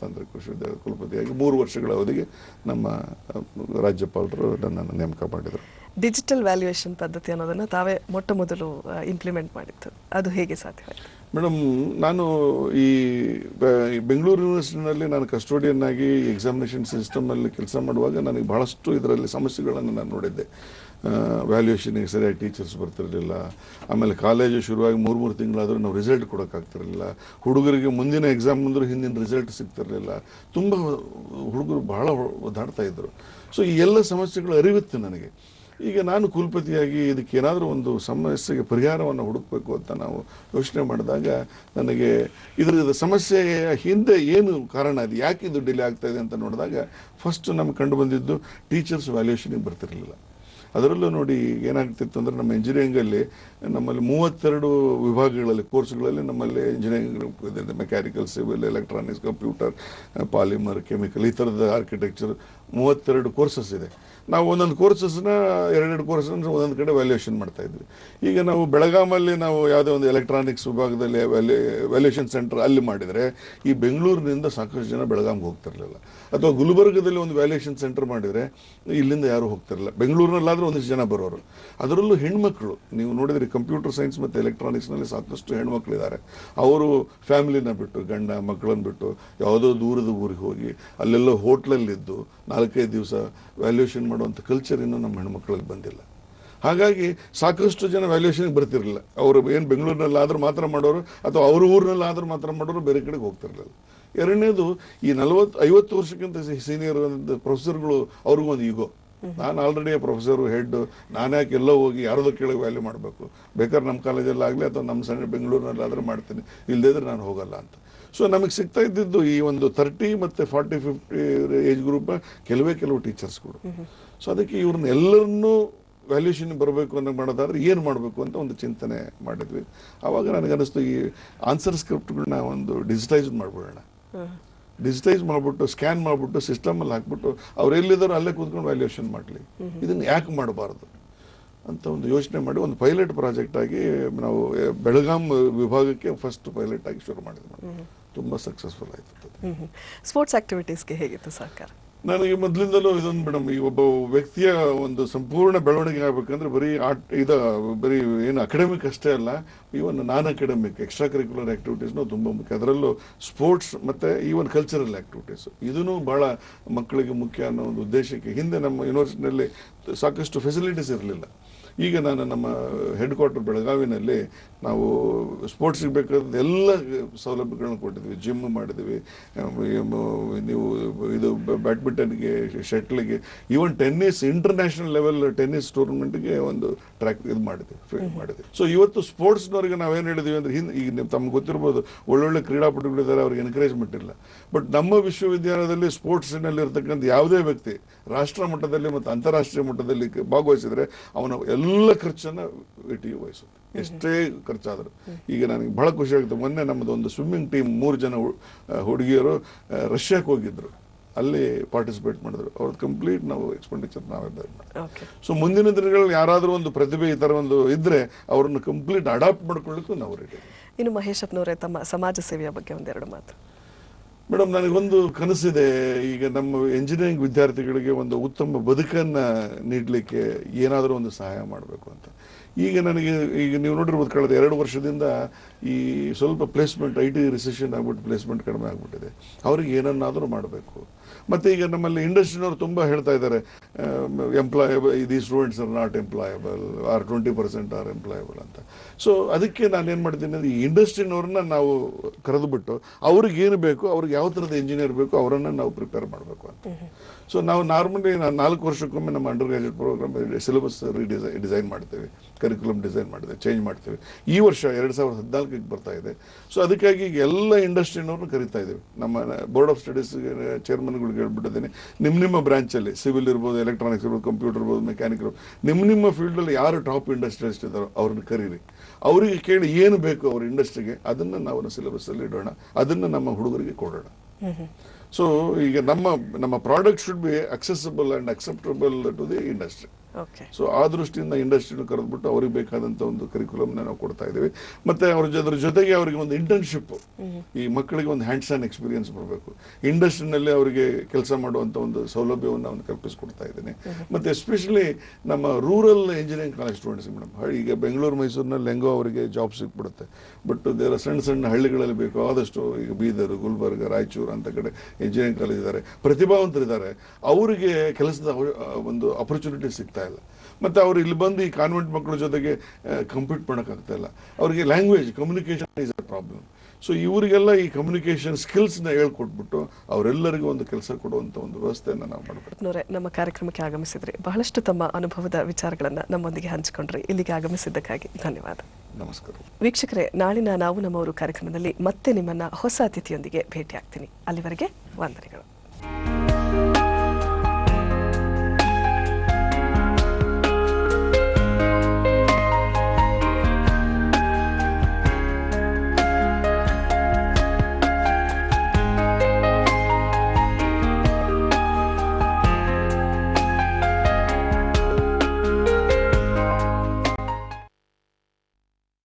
ತಾಂತ್ರಿಕ ವಿಶ್ವವಿದ್ಯಾಲಯದ ಕುಲಪತಿಯಾಗಿ 3 ವರ್ಷಗಳ ಅವಧಿಗೆ ನಮ್ಮ ರಾಜ್ಯಪಾಲರು ನನ್ನನ್ನು ನೇಮಕ ಮಾಡಿದರು. ಡಿಜಿಟಲ್ ವ್ಯಾಲ್ಯೂಯೇಷನ್ ಪದ್ಧತಿ ಅನ್ನೋದನ್ನು ತಾವೇ ಮೊಟ್ಟ ಮೊದಲು ಇಂಪ್ಲಿಮೆಂಟ್ ಮಾಡಿತ್ತು. ಅದು ಹೇಗೆ ಸಾಧ್ಯವಾಯಿತು? ಮೇಡಮ್, ನಾನು ಈ ಬೆಂಗಳೂರು ಯೂನಿವರ್ಸಿಟಿನಲ್ಲಿ ನಾನು ಕಸ್ಟೋಡಿಯನ್ ಆಗಿ ಎಕ್ಸಾಮಿನೇಷನ್ ಸಿಸ್ಟಮಲ್ಲಿ ಕೆಲಸ ಮಾಡುವಾಗ ನನಗೆ ಬಹಳಷ್ಟು ಇದರಲ್ಲಿ ಸಮಸ್ಯೆಗಳನ್ನು ನಾನು ನೋಡಿದ್ದೆ. ವ್ಯಾಲ್ಯೂಯೇಷನ್ಗೆ ಸರಿಯಾಗಿ ಟೀಚರ್ಸ್ ಬರ್ತಿರಲಿಲ್ಲ. ಆಮೇಲೆ ಕಾಲೇಜು ಶುರುವಾಗಿ 3 ತಿಂಗಳಾದರೂ ನಾವು ರಿಸಲ್ಟ್ ಕೊಡೋಕ್ಕಾಗ್ತಿರಲಿಲ್ಲ. ಹುಡುಗರಿಗೆ ಮುಂದಿನ ಎಕ್ಸಾಮ್ ಮುಂದೆ ಹಿಂದಿನ ರಿಸಲ್ಟ್ ಸಿಗ್ತಿರಲಿಲ್ಲ. ತುಂಬ ಹುಡುಗರು ಬಹಳ ಒದ್ದಾಡ್ತಾ ಇದ್ದರು. ಸೊ ಈ ಎಲ್ಲ ಸಮಸ್ಯೆಗಳು ಅರಿವಿತ್ತು ನನಗೆ. ಈಗ ನಾನು ಕುಲಪತಿಯಾಗಿ ಇದಕ್ಕೆ ಏನಾದರೂ ಒಂದು ಸಮಸ್ಯೆಗೆ ಪರಿಹಾರವನ್ನು ಹುಡುಕಬೇಕು ಅಂತ ನಾವು ಯೋಚನೆ ಮಾಡಿದಾಗ ನನಗೆ ಇದರ ಸಮಸ್ಯೆಯ ಹಿಂದೆ ಏನು ಕಾರಣ ಇದೆ, ಯಾಕೆ ಇದು ಡಿಲೇ ಆಗ್ತಾ ಇದೆ ಅಂತ ನೋಡಿದಾಗ ಫಸ್ಟ್ ನಮ್ಗೆ ಕಂಡು ಬಂದಿದ್ದು ಟೀಚರ್ಸ್ ವ್ಯಾಲ್ಯೂಯೇಷನ್ಗೆ ಬರ್ತಿರಲಿಲ್ಲ. ಅದರಲ್ಲೂ ನೋಡಿ ಏನಾಗ್ತಿತ್ತು ಅಂದರೆ ನಮ್ಮ ಇಂಜಿನಿಯರಿಂಗಲ್ಲಿ ನಮ್ಮಲ್ಲಿ 32 ವಿಭಾಗಗಳಲ್ಲಿ ಕೋರ್ಸ್ಗಳಲ್ಲಿ ನಮ್ಮಲ್ಲಿ engineering mechanical, civil, electronics, computer, polymer, chemical ಈ ಥರದ ಆರ್ಕಿಟೆಕ್ಚರ್ 32 ಕೋರ್ಸಸ್ ಇದೆ. ನಾವು ಒಂದೊಂದು ಕೋರ್ಸಸ್ನ 2 ಕೋರ್ಸನ್ನು ಒಂದೊಂದು ಕಡೆ ವ್ಯಾಲ್ಯೂಯೇಷನ್ ಮಾಡ್ತಾ ಇದ್ವಿ. ಈಗ ನಾವು ಬೆಳಗಾಮಲ್ಲಿ ನಾವು ಯಾವುದೇ ಒಂದು ಎಲೆಕ್ಟ್ರಾನಿಕ್ಸ್ ವಿಭಾಗದಲ್ಲಿ ವ್ಯಾಲ್ಯೂಯೇಷನ್ ಸೆಂಟರ್ ಅಲ್ಲಿ ಮಾಡಿದರೆ ಈ ಬೆಂಗಳೂರಿನಿಂದ ಸಾಕಷ್ಟು ಜನ ಬೆಳಗಾಂಗೆ ಹೋಗ್ತಿರಲಿಲ್ಲ. ಅಥವಾ ಗುಲ್ಬರ್ಗದಲ್ಲಿ ಒಂದು ವ್ಯಾಲ್ಯೂಯೇಷನ್ ಸೆಂಟರ್ ಮಾಡಿದರೆ ಇಲ್ಲಿಂದ ಯಾರೂ ಹೋಗ್ತಿರಲಿಲ್ಲ. ಬೆಂಗಳೂರಿನಲ್ಲಾದರೂ ಒಂದಿಷ್ಟು ಜನ ಬರೋರು. ಅದರಲ್ಲೂ ಹೆಣ್ಮಕ್ಳು ನೀವು ನೋಡಿದರೆ ಕಂಪ್ಯೂಟರ್ ಸೈನ್ಸ್ ಮತ್ತು ಎಲೆಕ್ಟ್ರಾನಿಕ್ಸ್ನಲ್ಲಿ ಸಾಕಷ್ಟು ಹೆಣ್ಮಕ್ಳಿದ್ದಾರೆ. ಅವರು ಫ್ಯಾಮಿಲಿನ ಬಿಟ್ಟು, ಗಂಡ ಮಕ್ಕಳನ್ನು ಬಿಟ್ಟು ಯಾವುದೋ ದೂರದ ಊರಿಗೆ ಹೋಗಿ ಅಲ್ಲೆಲ್ಲೋ ಹೋಟ್ಲಲ್ಲಿದ್ದು 4-5 ದಿವಸ ವ್ಯಾಲ್ಯೂಯೇಷನ್ ಮಾಡುವಂಥ ಕಲ್ಚರ್ ಇನ್ನೂ ನಮ್ಮ ಹೆಣ್ಮಕ್ಳಲ್ಲಿ ಬಂದಿಲ್ಲ. ಹಾಗಾಗಿ ಸಾಕಷ್ಟು ಜನ ವ್ಯಾಲ್ಯೂಯೇಷನ್ಗೆ ಬರ್ತಿರಲಿಲ್ಲ. ಅವರು ಏನು ಬೆಂಗಳೂರಿನಲ್ಲಾದರೂ ಮಾತ್ರ ಮಾಡೋರು ಅಥವಾ ಅವ್ರ ಊರಿನಲ್ಲಾದರೂ ಮಾತ್ರ ಮಾಡೋರು, ಬೇರೆ ಕಡೆಗೆ ಹೋಗ್ತಿರಲಿಲ್ಲ. ಎರಡನೇದು, ಈ 40-50 ವರ್ಷಕ್ಕಿಂತ ಸೀನಿಯರ್ ಪ್ರೊಫೆಸರ್ಗಳು ಅವ್ರಿಗೂ ಒಂದು ಈಗೋ, ನಾನು ಆಲ್ರೆಡಿ ಪ್ರೊಫೆಸರು ಹೆಡ್, ನಾನು ಯಾಕೆ ಎಲ್ಲೋ ಹೋಗಿ ಯಾರದೋ ಕೆಳಗೆ ವ್ಯಾಲ್ಯೂ ಮಾಡಬೇಕು, ಬೇಕಾದ್ರೆ ನಮ್ಮ ಕಾಲೇಜಲ್ಲಾಗಲಿ ಅಥವಾ ನಮ್ಮ ಸಣ್ಣ ಬೆಂಗಳೂರಿನಲ್ಲಾದರೂ ಮಾಡ್ತೀನಿ, ಇಲ್ಲದಿದ್ರೆ ನಾನು ಹೋಗಲ್ಲ ಅಂತ. ಸೊ ನಮಗೆ ಸಿಗ್ತಾ ಇದ್ದಿದ್ದು ಈ ಒಂದು 30 ಮತ್ತು 40-50 ಏಜ್ ಗ್ರೂಪ್ ಕೆಲವು ಟೀಚರ್ಸ್ಗಳು. ಸೊ ಅದಕ್ಕೆ ಇವ್ರನ್ನ ಎಲ್ಲರನ್ನೂ ವ್ಯಾಲ್ಯೂಷನ್ ಬರಬೇಕು ಅನ್ನೋ ಮಾಡೋದಾದ್ರೆ ಏನು ಮಾಡಬೇಕು ಅಂತ ಒಂದು ಚಿಂತನೆ ಮಾಡಿದ್ವಿ. ಆವಾಗ ನನಗನ್ನಿಸ್ತು ಈ ಆನ್ಸರ್ ಸ್ಕ್ರಿಪ್ಟ್ಗಳನ್ನ ಒಂದು ಡಿಜಿಟೈಸ್ ಮಾಡಿಬಿಡೋಣ. ಡಿಜಿಟೈಸ್ ಮಾಡಿಬಿಟ್ಟು ಸ್ಕ್ಯಾನ್ ಮಾಡಿಬಿಟ್ಟು ಸಿಸ್ಟಮಲ್ಲಿ ಹಾಕ್ಬಿಟ್ಟು ಅವ್ರು ಎಲ್ಲಿದ್ದಾರೋ ಅಲ್ಲೇ ಕೂತ್ಕೊಂಡು ವ್ಯಾಲ್ಯೂಯೇಷನ್ ಮಾಡಲಿ, ಇದನ್ನು ಯಾಕೆ ಮಾಡಬಾರ್ದು ಅಂತ ಒಂದು ಯೋಚನೆ ಮಾಡಿ ಒಂದು ಪೈಲಟ್ ಪ್ರಾಜೆಕ್ಟ್ ಆಗಿ ನಾವು ಬೆಳಗಾಂ ವಿಭಾಗಕ್ಕೆ ಫಸ್ಟ್ ಪೈಲಟ್ ಆಗಿ ಶುರು ಮಾಡಿದ್ವಿ. ತುಂಬ ಸಕ್ಸಸ್ಫುಲ್ ಆಯಿತು. ಸ್ಪೋರ್ಟ್ಸ್ ಆಕ್ಟಿವಿಟೀಸ್ಗೆ ಹೇಗಿತ್ತು ಸಹಕಾರ? ನನಗೆ ಮೊದಲಿಂದಲೂ ಇದೊಂದು ಮೇಡಮ್, ಈ ಒಬ್ಬ ವ್ಯಕ್ತಿಯ ಒಂದು ಸಂಪೂರ್ಣ ಬೆಳವಣಿಗೆ ಆಗಬೇಕಂದ್ರೆ ಬರೀ ಏನು ಅಕಾಡೆಮಿಕ್ ಅಷ್ಟೇ ಅಲ್ಲ, ಈವನ್ ನಾನ್ ಅಕಾಡೆಮಿಕ್ ಎಕ್ಸ್ಟ್ರಾ ಕರಿಕ್ಯುಲರ್ ಆಕ್ಟಿವಿಟೀಸ್ನೂ ತುಂಬ ಮುಖ್ಯ. ಅದರಲ್ಲೂ ಸ್ಪೋರ್ಟ್ಸ್ ಮತ್ತು ಈವನ್ ಕಲ್ಚರಲ್ ಆಕ್ಟಿವಿಟೀಸ್ ಇದೂ ಭಾಳ ಮಕ್ಕಳಿಗೆ ಮುಖ್ಯ ಅನ್ನೋ ಒಂದು ಉದ್ದೇಶಕ್ಕೆ ಹಿಂದೆ ನಮ್ಮ ಯೂನಿವರ್ಸಿಟಿನಲ್ಲಿ ಸಾಕಷ್ಟು ಫೆಸಿಲಿಟೀಸ್ ಇರಲಿಲ್ಲ. ಈಗ ನಾನು ನಮ್ಮ ಹೆಡ್ ಕ್ವಾರ್ಟರ್ ಬೆಳಗಾವಿನಲ್ಲಿ ನಾವು ಸ್ಪೋರ್ಟ್ಸಿಗೆ ಬೇಕಾದ ಎಲ್ಲ ಸೌಲಭ್ಯಗಳನ್ನ ಕೊಟ್ಟಿದ್ವಿ. ಜಿಮ್ ಮಾಡಿದ್ವಿ, ನೀವು ಇದು ಬ್ಯಾಡ್ಮಿಂಟನ್ಗೆ, ಶಟ್ಲಿಗೆ, even tennis international level tennis ಟೂರ್ನಮೆಂಟ್ಗೆ ಒಂದು ಟ್ರ್ಯಾಕ್ ಇದು ಮಾಡಿದ್ವಿ. ಸೊ ಇವತ್ತು ಸ್ಪೋರ್ಟ್ಸ್ನವ್ರಿಗೆ ನಾವೇನು ಹೇಳಿದ್ವಿ ಅಂದರೆ, ಈಗ ತಮ್ಗೆ ಗೊತ್ತಿರ್ಬೋದು, ಒಳ್ಳೊಳ್ಳೆ ಕ್ರೀಡಾಪಟುಗಳಿದ್ದಾರೆ, ಅವ್ರಿಗೆ ಎನ್ಕರೇಜ್ಮೆಂಟ್ ಇಲ್ಲ. ಬಟ್ ನಮ್ಮ ವಿಶ್ವವಿದ್ಯಾಲಯದಲ್ಲಿ ಸ್ಪೋರ್ಟ್ಸ್ನಲ್ಲಿ ಇರ್ತಕ್ಕಂಥ ಯಾವುದೇ ವ್ಯಕ್ತಿ ರಾಷ್ಟ್ರ ಮಟ್ಟದಲ್ಲಿ ಮತ್ತು ಅಂತಾರಾಷ್ಟ್ರೀಯ ಮಟ್ಟದಲ್ಲಿ ಭಾಗವಹಿಸಿದರೆ ಅವನ ಎಲ್ಲ ಖರ್ಚನ್ನು ವೇಟಿಗೆ ವಹಿಸುತ್ತೆ, ಎಷ್ಟೇ ಖರ್ಚಾದರೂ. ಈಗ ನನಗೆ ಬಹಳ ಖುಷಿ ಆಗುತ್ತೆ, ಮೊನ್ನೆ ನಮ್ಮದು ಒಂದು ಸ್ವಿಮ್ಮಿಂಗ್ ಟೀಮ್ 3 ಜನ ಹುಡುಗಿಯರು ರಷ್ಯಾಕ್ಕೆ ಹೋಗಿದ್ರು, ಅಲ್ಲಿ ಪಾರ್ಟಿಸಿಪೇಟ್ ಮಾಡಿದ್ರು. ಅವ್ರದ್ದು ಕಂಪ್ಲೀಟ್ ನಾವು ಎಕ್ಸ್ಪೆಂಡಿಚರ್ ನಾವೇ ಬೇರೆ ಮಾಡಿದ್ವಿ. ಸೊ ಮುಂದಿನ ದಿನಗಳಲ್ಲಿ ಯಾರಾದರೂ ಒಂದು ಪ್ರತಿಭೆ ಈ ಥರ ಒಂದು ಇದ್ದರೆ ಅವ್ರನ್ನ ಕಂಪ್ಲೀಟ್ ಅಡಾಪ್ಟ್ ಮಾಡ್ಕೊಳ್ಳಿಕ್ಕೂ ನಾವು ರೆಡಿ. ಇನ್ನು ಮಹೇಶ್ ಅಪ್ಪನವರೇ, ತಮ್ಮ ಸಮಾಜ ಸೇವೆಯ ಬಗ್ಗೆ ಒಂದೆರಡು ಮಾತು. ಮೇಡಮ್, ನನಗೊಂದು ಕನಸಿದೆ. ಈಗ ನಮ್ಮ ಎಂಜಿನಿಯರಿಂಗ್ ವಿದ್ಯಾರ್ಥಿಗಳಿಗೆ ಒಂದು ಉತ್ತಮ ಬದುಕನ್ನು ನೀಡಲಿಕ್ಕೆ ಏನಾದರೂ ಒಂದು ಸಹಾಯ ಮಾಡಬೇಕು ಅಂತ. ಈಗ ನೀವು ನೋಡಿರ್ಬೋದು, ಕಳೆದ 2 ವರ್ಷದಿಂದ ಈ ಸ್ವಲ್ಪ ಪ್ಲೇಸ್ಮೆಂಟ್, IT ರಿಸೆಷನ್ ಆಗ್ಬಿಟ್ಟು ಪ್ಲೇಸ್ಮೆಂಟ್ ಕಡಿಮೆ ಆಗಿಬಿಟ್ಟಿದೆ. ಅವ್ರಿಗೆ ಏನನ್ನಾದರೂ ಮಾಡಬೇಕು. ಮತ್ತು ಈಗ ನಮ್ಮಲ್ಲಿ ಇಂಡಸ್ಟ್ರಿನವ್ರು ತುಂಬ ಹೇಳ್ತಾ ಇದ್ದಾರೆ, the students are not employable, are 20% are employable ಅಂತ. ಸೊ ಅದಕ್ಕೆ ನಾನೇನು ಮಾಡ್ತೀನಿ ಅಂದರೆ, ಈ ಇಂಡಸ್ಟ್ರಿನವ್ರನ್ನ ನಾವು ಕರೆದುಬಿಟ್ಟು ಅವ್ರಿಗೇನು ಬೇಕು, ಅವ್ರಿಗೆ ಯಾವ ಥರದ ಇಂಜಿನಿಯರ್ ಬೇಕು, ಅವರನ್ನು ನಾವು ಪ್ರಿಪೇರ್ ಮಾಡಬೇಕು ಅಂತ. ಸೊ ನಾವು ನಾರ್ಮಲಿ 4 ವರ್ಷಕ್ಕೊಮ್ಮೆ ನಮ್ಮ undergraduate program syllabus design ಮಾಡ್ತೇವೆ, ಕರಿಕ್ಯುಲಮ್ ಡಿಸೈನ್ ಮಾಡಿದೆ, ಚೇಂಜ್ ಮಾಡ್ತೇವೆ. ಈ ವರ್ಷ 2014ಕ್ಕೆ ಬರ್ತಾ ಇದೆ. ಸೊ ಅದಕ್ಕಾಗಿ ಈಗ ಎಲ್ಲ ಇಂಡಸ್ಟ್ರಿನವ್ರನ್ನ ಕರಿತಾ ಇದ್ದೀವಿ. ನಮ್ಮ ಬೋರ್ಡ್ ಆಫ್ ಸ್ಟಡೀಸ್ ಚೇರ್ಮನ್ಗಳಿಗೆ ಹೇಳ್ಬಿಟ್ಟಿದ್ದೀನಿ, ನಿಮ್ಮ ಬ್ರಾಂಚಲ್ಲಿ ಸಿವಿಲ್ ಇರ್ಬೋದು, ಎಲೆಕ್ಟ್ರಾನಿಕ್ಸ್ ಇರ್ಬೋದು, ಕಂಪ್ಯೂಟರ್ ಇರ್ಬೋದು, ಮೆಕ್ಯಾನಿಕ್ ಇರ್ಬೋದು, ನಿಮ್ಮ ಫೀಲ್ಡಲ್ಲಿ ಯಾರು ಟಾಪ್ ಇಂಡಸ್ಟ್ರಿಯಲಿಸ್ಟ್ ಇದ್ದಾರೋ ಅವ್ರನ್ನ ಕರೀರಿ. ಅವರಿಗೆ ಕೇಳಿ ಏನು ಬೇಕು ಅವ್ರ ಇಂಡಸ್ಟ್ರಿಗೆ, ಅದನ್ನು ನಾವು ಸಿಲೆಬಸ್ಸಲ್ಲಿ ಇಡೋಣ, ಅದನ್ನು ನಮ್ಮ ಹುಡುಗರಿಗೆ ಕೊಡೋಣ. ಸೊ ಈಗ ನಮ್ಮ product should be accessible and acceptable to the industry. Okay. So ಆ ದೃಷ್ಟಿಯಿಂದ ಇಂಡಸ್ಟ್ರಿನ ಕರೆದ್ಬಿಟ್ಟು ಅವ್ರಿಗೆ ಬೇಕಾದಂಥ ಒಂದು ಕರಿಕ್ಯುಲಮ್ನ ನಾವು ಕೊಡ್ತಾ ಇದ್ದೀವಿ. ಮತ್ತು ಅದ್ರ ಜೊತೆಗೆ ಅವರಿಗೆ ಒಂದು ಇಂಟರ್ನ್ಶಿಪ್, ಈ ಮಕ್ಕಳಿಗೆ ಒಂದು ಹ್ಯಾಂಡ್ಸ್ ಆನ್ ಎಕ್ಸ್ಪೀರಿಯನ್ಸ್ ಬರಬೇಕು, ಇಂಡಸ್ಟ್ರಿನಲ್ಲಿ ಅವರಿಗೆ ಕೆಲಸ ಮಾಡುವಂಥ ಒಂದು ಸೌಲಭ್ಯವನ್ನು ನಾನು ಕಲ್ಪಿಸ್ಕೊಡ್ತಾ ಇದ್ದೀನಿ. ಮತ್ತು ಎಸ್ಪೆಷಲಿ ನಮ್ಮ rural engineering college students madam, ಈಗ ಬೆಂಗಳೂರು ಮೈಸೂರಿನಲ್ಲಿ ಹೆಂಗೋ ಅವರಿಗೆ ಜಾಬ್ ಸಿಕ್ಬಿಡುತ್ತೆ, ಬಟ್ ದೇರ ಸಣ್ಣ ಸಣ್ಣ ಹಳ್ಳಿಗಳಲ್ಲಿ ಬೇಕಾದಷ್ಟು, ಈಗ ಬೀದರ್, ಗುಲ್ಬರ್ಗ, ರಾಯಚೂರು ಅಂತ ಕಡೆ ಇಂಜಿನಿಯರಿಂಗ್ ಕಾಲೇಜ್ ಇದ್ದಾರೆ, ಪ್ರತಿಭಾವಂತರಿದ್ದಾರೆ, ಅವರಿಗೆ ಕೆಲಸದ ಒಂದು ಅಪರ್ಚುನಿಟಿ ಸಿಗ್ತಾ ಇಲ್ಲ. ಮತ್ತು ಅವರು ಇಲ್ಲಿ ಬಂದು ಈ ಕಾನ್ವೆಂಟ್ ಮಕ್ಕಳ ಜೊತೆಗೆ ಕಂಪೀಟ್ ಮಾಡೋಕ್ಕಾಗ್ತಾ ಇಲ್ಲ. ಅವರಿಗೆ language communication is a problem. So ಇವರಿಗೆಲ್ಲ ಈ ಕಮ್ಯುನಿಕೇಷನ್ ಸ್ಕಿಲ್ಸ್ನ ಹೇಳ್ಕೊಟ್ಬಿಟ್ಟು ಅವರೆಲ್ಲರಿಗೂ ಒಂದು ಕೆಲಸ ಕೊಡುವಂಥ ಒಂದು ವ್ಯವಸ್ಥೆಯನ್ನು ನಾವು ಮಾಡಬೇಕು. ನಮ್ಮ ಕಾರ್ಯಕ್ರಮಕ್ಕೆ ಆಗಮಿಸಿದ್ರಿ, ಬಹಳಷ್ಟು ತಮ್ಮ ಅನುಭವದ ವಿಚಾರಗಳನ್ನು ನಮ್ಮೊಂದಿಗೆ ಹಂಚಿಕೊಂಡ್ರಿ. ಇಲ್ಲಿಗೆ ಆಗಮಿಸಿದ್ದಕ್ಕಾಗಿ ಧನ್ಯವಾದ. ನಮಸ್ಕಾರ ವೀಕ್ಷಕರೇ, ನಾಳಿನ ನಾವು ನಮ್ಮವರು ಕಾರ್ಯಕ್ರಮದಲ್ಲಿ ಮತ್ತೆ ನಿಮ್ಮನ್ನ ಹೊಸ ಅತಿಥಿಯೊಂದಿಗೆ ಭೇಟಿ ಆಗ್ತೀನಿ. ಅಲ್ಲಿವರೆಗೆ ವಂದನೆಗಳು.